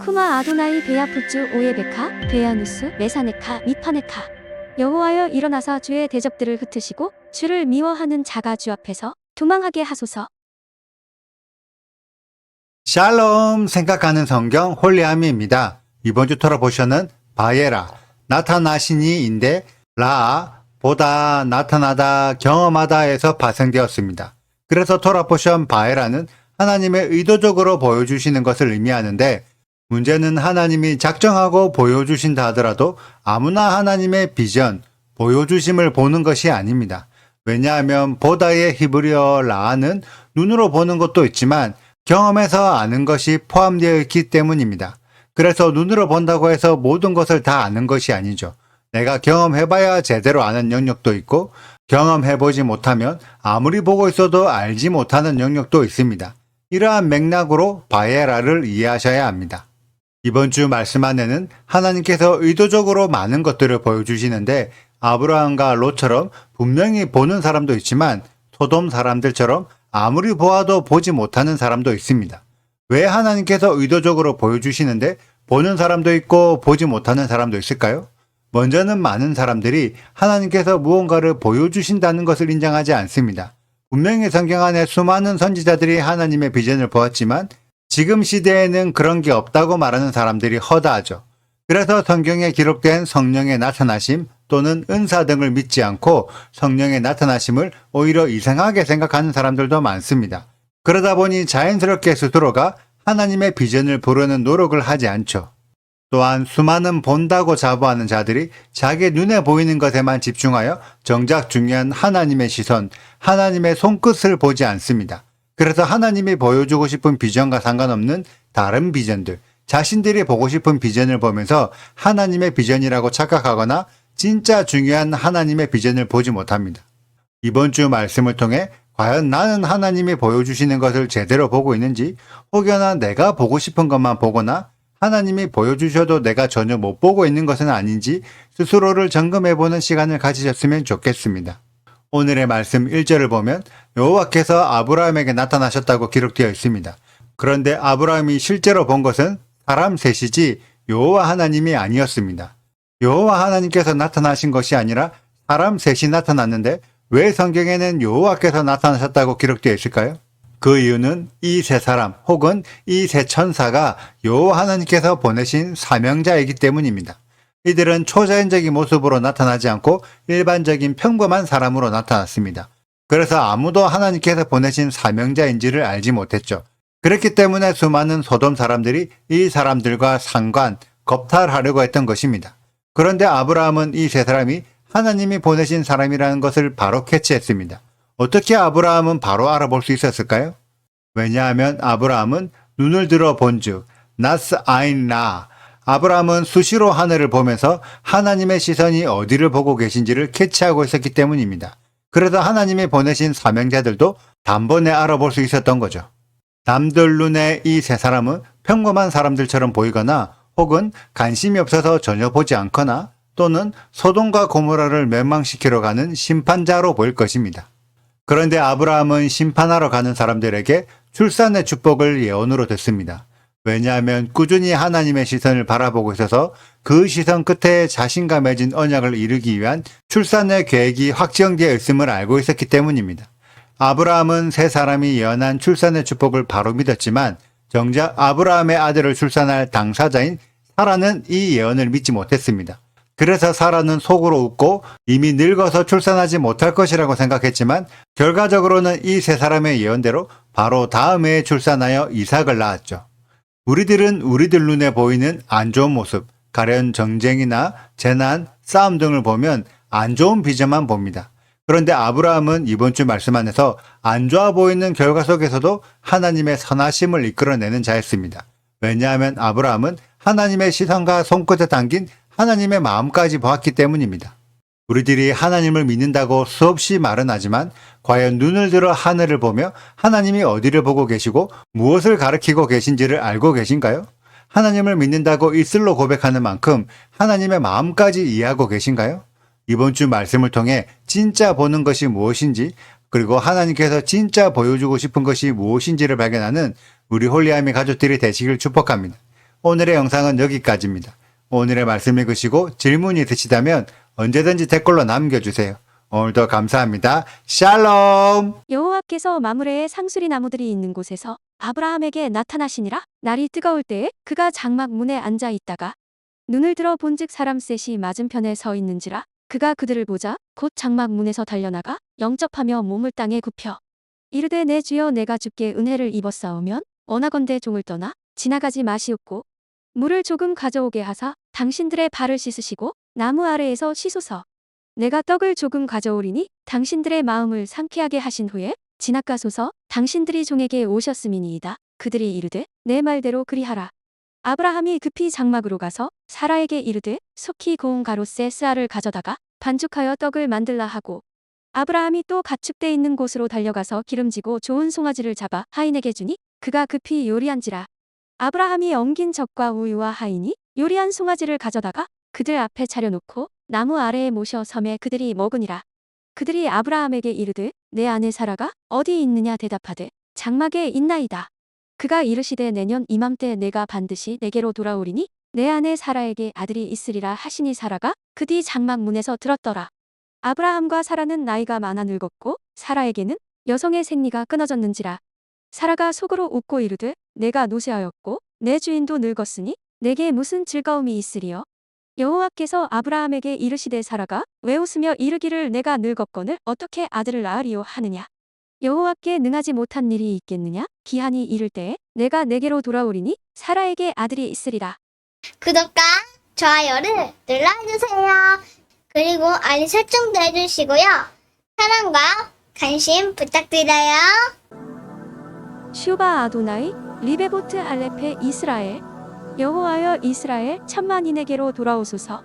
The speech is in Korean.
쿠마 아도나이 베야푸츠 오예베카 베야누스 메사네카 미파네카. 여호와여 일어나사 주의 대적들을 흩으시고 주를 미워하는 자가 주 앞에서 도망하게 하소서. 샬롬 생각하는 성경 홀리아미입니다. 이번 주 토라 포션은 바예라 나타나시니인데 라 보다 나타나다 경험하다에서 파생되었습니다. 그래서 토라 포션 바예라는 하나님의 의도적으로 보여주시는 것을 의미하는데 문제는 하나님이 작정하고 보여주신다 하더라도 아무나 하나님의 비전, 보여주심을 보는 것이 아닙니다. 왜냐하면 보다의 히브리어 라는 눈으로 보는 것도 있지만 경험해서 아는 것이 포함되어 있기 때문입니다. 그래서 눈으로 본다고 해서 모든 것을 다 아는 것이 아니죠. 내가 경험해봐야 제대로 아는 영역도 있고 경험해보지 못하면 아무리 보고 있어도 알지 못하는 영역도 있습니다. 이러한 맥락으로 바예라를 이해하셔야 합니다. 이번 주 말씀 안에는 하나님께서 의도적으로 많은 것들을 보여주시는데 아브라함과 롯처럼 분명히 보는 사람도 있지만 소돔 사람들처럼 아무리 보아도 보지 못하는 사람도 있습니다. 왜 하나님께서 의도적으로 보여주시는데 보는 사람도 있고 보지 못하는 사람도 있을까요? 먼저는 많은 사람들이 하나님께서 무언가를 보여주신다는 것을 인정하지 않습니다. 분명히 성경 안에 수많은 선지자들이 하나님의 비전을 보았지만 지금 시대에는 그런 게 없다고 말하는 사람들이 허다하죠. 그래서 성경에 기록된 성령의 나타나심 또는 은사 등을 믿지 않고 성령의 나타나심을 오히려 이상하게 생각하는 사람들도 많습니다. 그러다 보니 자연스럽게 스스로가 하나님의 비전을 보려는 노력을 하지 않죠. 또한 수많은 본다고 자부하는 자들이 자기 눈에 보이는 것에만 집중하여 정작 중요한 하나님의 시선, 하나님의 손끝을 보지 않습니다. 그래서 하나님이 보여주고 싶은 비전과 상관없는 다른 비전들, 자신들이 보고 싶은 비전을 보면서 하나님의 비전이라고 착각하거나 진짜 중요한 하나님의 비전을 보지 못합니다. 이번 주 말씀을 통해 과연 나는 하나님이 보여주시는 것을 제대로 보고 있는지 혹여나 내가 보고 싶은 것만 보거나 하나님이 보여주셔도 내가 전혀 못 보고 있는 것은 아닌지 스스로를 점검해보는 시간을 가지셨으면 좋겠습니다. 오늘의 말씀 1절을 보면 여호와께서 아브라함에게 나타나셨다고 기록되어 있습니다. 그런데 아브라함이 실제로 본 것은 사람 셋이지 여호와 하나님이 아니었습니다. 여호와 하나님께서 나타나신 것이 아니라 사람 셋이 나타났는데 왜 성경에는 여호와께서 나타나셨다고 기록되어 있을까요? 그 이유는 이 세 사람 혹은 이 세 천사가 여호와 하나님께서 보내신 사명자이기 때문입니다. 이들은 초자연적인 모습으로 나타나지 않고 일반적인 평범한 사람으로 나타났습니다. 그래서 아무도 하나님께서 보내신 사명자인지를 알지 못했죠. 그렇기 때문에 수많은 소돔 사람들이 이 사람들과 겁탈하려고 했던 것입니다. 그런데 아브라함은 이 세 사람이 하나님이 보내신 사람이라는 것을 바로 캐치했습니다. 어떻게 아브라함은 바로 알아볼 수 있었을까요? 왜냐하면 아브라함은 눈을 들어 본즉 나스 아인 라 아브라함은 수시로 하늘을 보면서 하나님의 시선이 어디를 보고 계신지를 캐치하고 있었기 때문입니다. 그래서 하나님이 보내신 사명자들도 단번에 알아볼 수 있었던 거죠. 남들 눈에 이 세 사람은 평범한 사람들처럼 보이거나 혹은 관심이 없어서 전혀 보지 않거나 또는 소돔과 고모라를 멸망시키러 가는 심판자로 보일 것입니다. 그런데 아브라함은 심판하러 가는 사람들에게 출산의 축복을 예언으로 듣습니다. 왜냐하면 꾸준히 하나님의 시선을 바라보고 있어서 그 시선 끝에 자신과 맺은 언약을 이루기 위한 출산의 계획이 확정되어 있음을 알고 있었기 때문입니다. 아브라함은 세 사람이 예언한 출산의 축복을 바로 믿었지만 정작 아브라함의 아들을 출산할 당사자인 사라는 이 예언을 믿지 못했습니다. 그래서 사라는 속으로 웃고 이미 늙어서 출산하지 못할 것이라고 생각했지만 결과적으로는 이 세 사람의 예언대로 바로 다음 해에 출산하여 이삭을 낳았죠. 우리들은 우리들 눈에 보이는 안 좋은 모습, 가련 정쟁이나 재난, 싸움 등을 보면 안 좋은 비전만 봅니다. 그런데 아브라함은 이번 주 말씀 안에서 안 좋아 보이는 결과 속에서도 하나님의 선하심을 이끌어내는 자였습니다. 왜냐하면 아브라함은 하나님의 시선과 손끝에 담긴 하나님의 마음까지 보았기 때문입니다. 우리들이 하나님을 믿는다고 수없이 말은 하지만 과연 눈을 들어 하늘을 보며 하나님이 어디를 보고 계시고 무엇을 가리키고 계신지를 알고 계신가요? 하나님을 믿는다고 입술로 고백하는 만큼 하나님의 마음까지 이해하고 계신가요? 이번 주 말씀을 통해 진짜 보는 것이 무엇인지 그리고 하나님께서 진짜 보여주고 싶은 것이 무엇인지를 발견하는 우리 홀리아미 가족들이 되시길 축복합니다. 오늘의 영상은 여기까지입니다. 오늘의 말씀 읽으시고 질문이 있으시다면 언제든지 댓글로 남겨주세요. 오늘도 감사합니다. 샬롬! 여호와께서 마므레의 상수리 나무들이 있는 곳에서 아브라함에게 나타나시니라. 날이 뜨거울 때에 그가 장막 문에 앉아 있다가 눈을 들어 본즉 사람 셋이 맞은편에 서 있는지라. 그가 그들을 보자 곧 장막 문에서 달려나가 영접하며 몸을 땅에 굽혀 이르되 내 주여 내가 주께 은혜를 입었사오면 원하건대 종을 떠나 지나가지 마시옵고 물을 조금 가져오게 하사 당신들의 발을 씻으시고 나무 아래에서 쉬소서. 내가 떡을 조금 가져오리니 당신들의 마음을 상쾌하게 하신 후에 지나가소서. 당신들이 종에게 오셨음이니이다. 그들이 이르되 내 말대로 그리하라. 아브라함이 급히 장막으로 가서 사라에게 이르되 속히 고운 가로세 스아를 가져다가 반죽하여 떡을 만들라 하고 아브라함이 또 가축대 있는 곳으로 달려가서 기름지고 좋은 송아지를 잡아 하인에게 주니 그가 급히 요리한지라. 아브라함이 엉긴 젖과 우유와 하인이 요리한 송아지를 가져다가 그들 앞에 차려놓고 나무 아래에 모셔 섬에 그들이 먹으니라. 그들이 아브라함에게 이르되 내 아내 사라가 어디 있느냐 대답하되 장막에 있나이다. 그가 이르시되 내년 이맘때 내가 반드시 내게로 돌아오리니 내 아내 사라에게 아들이 있으리라 하시니 사라가 그 뒤 장막 문에서 들었더라. 아브라함과 사라는 나이가 많아 늙었고 사라에게는 여성의 생리가 끊어졌는지라. 사라가 속으로 웃고 이르되 내가 노쇠하였고 내 주인도 늙었으니 내게 무슨 즐거움이 있으리요. 여호와께서 아브라함에게 이르시되 사라가 왜 웃으며 이르기를 내가 늙었거늘 어떻게 아들을 낳으리요 하느냐. 여호와께 능하지 못한 일이 있겠느냐. 기한이 이를 때에 내가 내게로 돌아오리니 사라에게 아들이 있으리라. 구독과 좋아요를 눌러주세요. 그리고 알림 설정도 해주시고요. 사랑과 관심 부탁드려요. 슈바 아도나이 리베보트 알레페 이스라엘. 여호와여 이스라엘 천만인에게로 돌아오소서.